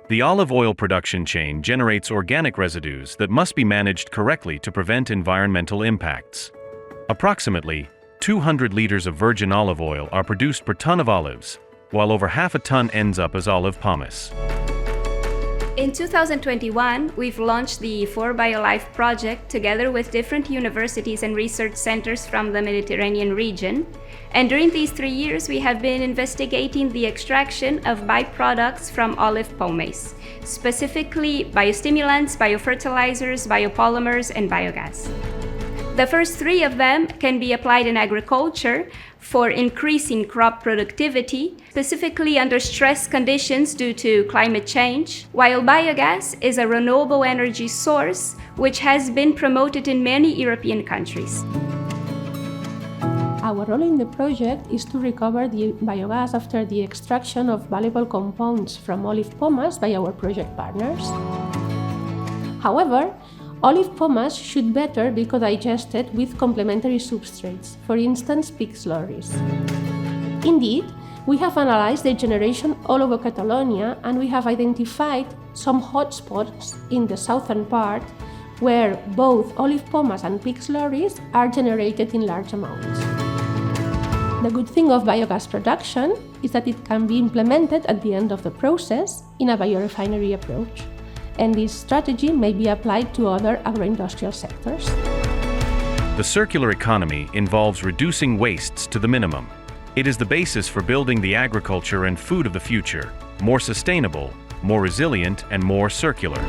The olive oil production chain generates organic residues that must be managed correctly to prevent environmental impacts. Approximately 200 liters of virgin olive oil are produced per ton of olives, while over half a ton ends up as olive pomace. In 2021, we've launched the 4BIOLIVE project together with different universities and research centers from the Mediterranean region. And during these 3 years, we have been investigating the extraction of byproducts from olive pomace, specifically biostimulants, biofertilizers, biopolymers, and biogas. The first 3 of them can be applied in agriculture for increasing crop productivity, specifically under stress conditions due to climate change, while biogas is a renewable energy source which has been promoted in many European countries. Our role in the project is to recover the biogas after the extraction of valuable compounds from olive pomace by our project partners. However, olive pomace should better be co-digested with complementary substrates, for instance pig slurries. Indeed, we have analyzed the generation all over Catalonia and we have identified some hotspots in the southern part where both olive pomace and pig slurries are generated in large amounts. The good thing of biogas production is that it can be implemented at the end of the process in a biorefinery approach, and this strategy may be applied to other agroindustrial sectors. The circular economy involves reducing wastes to the minimum. It is the basis for building the agriculture and food of the future, more sustainable, more resilient, and more circular.